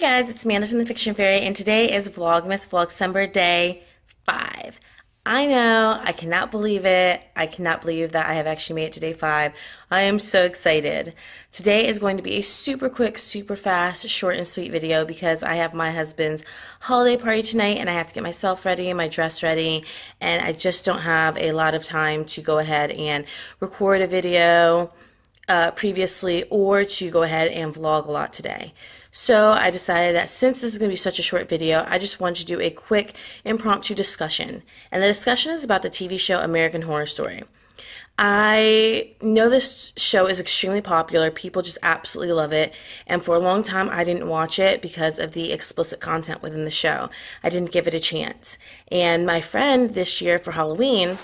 Guys, it's Amanda from the Fiction Fairy, and today is Vlogmas Vlogcember Day 5. I know, I cannot believe it. I cannot believe that I have actually made it to Day 5. I am so excited. Today is going to be a super quick, super fast, short and sweet video because I have my husband's holiday party tonight and I have to get myself ready, my dress ready, and I just don't have a lot of time to go ahead and record a video previously or to go ahead and vlog a lot today. So I decided that since this is going to be such a short video, I just wanted to do a quick impromptu discussion. And the discussion is about the TV show American Horror Story. I know this show is extremely popular. People just absolutely love it. And for a long time, I didn't watch it because of the explicit content within the show. I didn't give it a chance. And my friend this year for Halloween,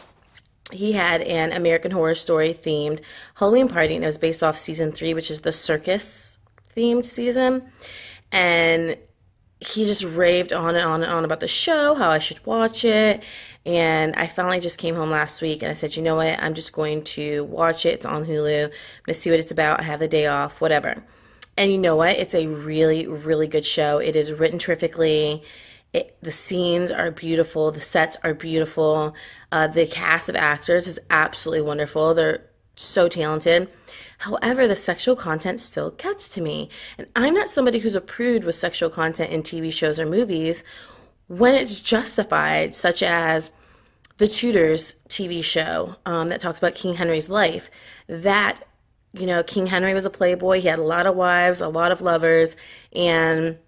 he had an American Horror Story themed Halloween party, and it was based off season 3, which is the circus themed season. And he just raved on and on and on about the show, how I should watch it. And I finally just came home last week and I said, you know what, I'm just going to watch it. It's on Hulu. I'm going to see what it's about. I have the day off, whatever. And you know what? It's a really, really good show. It is written terrifically. The scenes are beautiful. The sets are beautiful. The cast of actors is absolutely wonderful. They're so talented. However, the sexual content still gets to me. And I'm not somebody who's a prude with sexual content in TV shows or movies when it's justified, such as the Tudors TV show that talks about King Henry's life. That, you know, King Henry was a playboy. He had a lot of wives, a lot of lovers, and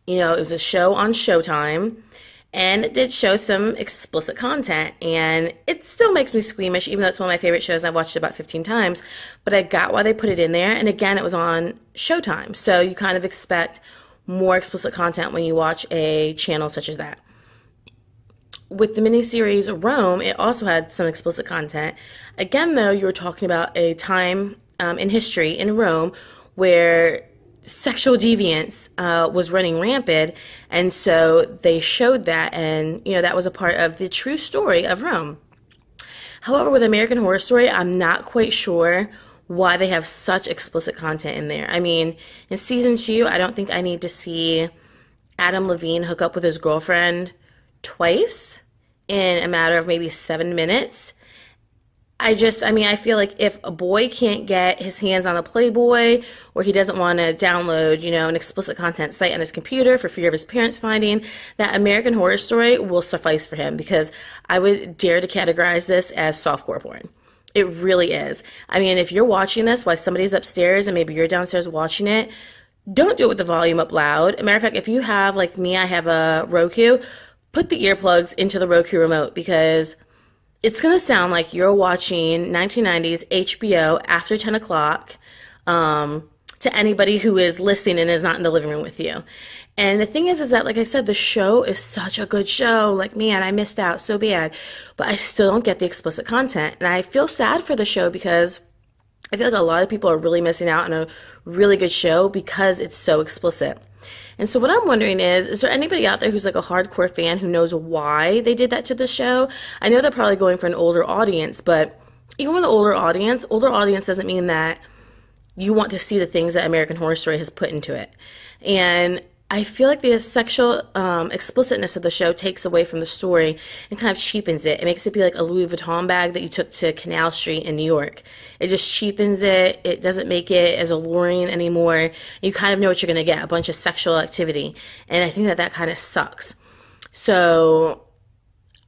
you know, it was a show on Showtime, and it did show some explicit content, and it still makes me squeamish, even though it's one of my favorite shows. I've watched it about 15 times, but I got why they put it in there, and again, it was on Showtime, so you kind of expect more explicit content when you watch a channel such as that. With the miniseries Rome, it also had some explicit content. Again, though, you were talking about a time in history in Rome where sexual deviance was running rampant, and so they showed that, and you know, that was a part of the true story of Rome. However, with American Horror Story, I'm not quite sure why they have such explicit content in there. I mean, in season 2, I don't think I need to see Adam Levine hook up with his girlfriend twice in a matter of maybe 7 minutes. I feel like if a boy can't get his hands on a Playboy, or he doesn't want to download, you know, an explicit content site on his computer for fear of his parents finding, that American Horror Story will suffice for him, because I would dare to categorize this as softcore porn. It really is. I mean, if you're watching this while somebody's upstairs and maybe you're downstairs watching it, don't do it with the volume up loud. As a matter of fact, if you have, like me, I have a Roku, put the earplugs into the Roku remote, because it's going to sound like you're watching 1990s HBO after 10 o'clock to anybody who is listening and is not in the living room with you. And the thing is that, like I said, the show is such a good show. Like, man, I missed out so bad. But I still don't get the explicit content. And I feel sad for the show because I feel like a lot of people are really missing out on a really good show because it's so explicit. And so what I'm wondering is there anybody out there who's like a hardcore fan who knows why they did that to the show? I know they're probably going for an older audience, but even with an older audience doesn't mean that you want to see the things that American Horror Story has put into it. And I feel like the sexual explicitness of the show takes away from the story and kind of cheapens it. It makes it be like a Louis Vuitton bag that you took to Canal Street in New York. It just cheapens it. It doesn't make it as alluring anymore. You kind of know what you're going to get, a bunch of sexual activity. And I think that kind of sucks. So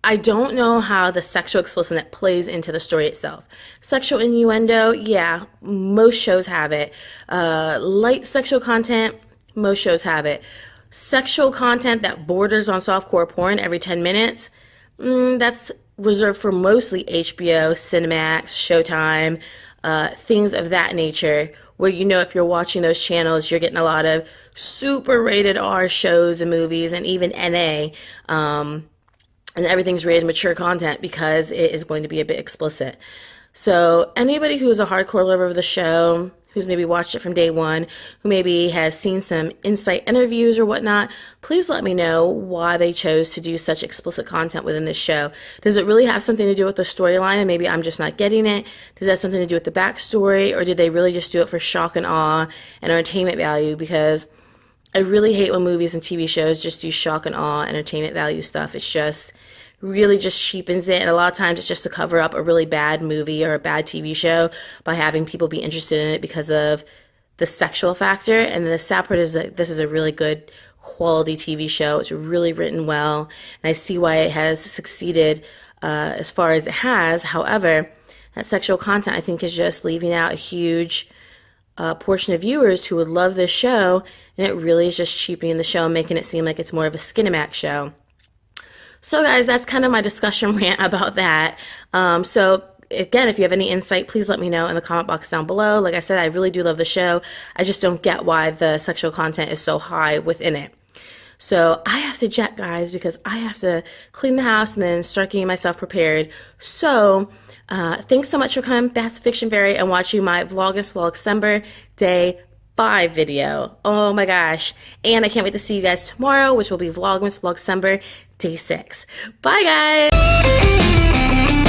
I don't know how the sexual explicitness plays into the story itself. Sexual innuendo, yeah, most shows have it. Light sexual content, most shows have it. Sexual content that borders on softcore porn every 10 minutes, that's reserved for mostly HBO, Cinemax, Showtime, things of that nature, where, you know, if you're watching those channels, you're getting a lot of super rated R shows and movies, and even NA, and everything's rated mature content because it is going to be a bit explicit. So anybody who's a hardcore lover of the show, who's maybe watched it from day one, who maybe has seen some insight interviews or whatnot, please let me know why they chose to do such explicit content within this show. Does it really have something to do with the storyline and maybe I'm just not getting it? Does that have something to do with the backstory, or did they really just do it for shock and awe and entertainment value? Because I really hate when movies and TV shows just do shock and awe, entertainment value stuff. It's just really just cheapens it, and a lot of times it's just to cover up a really bad movie or a bad TV show by having people be interested in it because of the sexual factor. And the sad part is that this is a really good quality TV show. It's really written well, and I see why it has succeeded as far as it has. However, that sexual content, I think, is just leaving out a huge portion of viewers who would love this show, and it really is just cheapening the show, making it seem like it's more of a Skinamax show. So guys, that's kind of my discussion rant about that. So again, if you have any insight, please let me know in the comment box down below. Like I said, I really do love the show. I just don't get why the sexual content is so high within it. So I have to jet, guys, because I have to clean the house and then start getting myself prepared. So thanks so much for coming back to Fiction Fairy and watching my Vlogcember Day 5 video. Oh my gosh. And I can't wait to see you guys tomorrow, which will be Vlogmas Vlogcember Day 6. Bye, guys.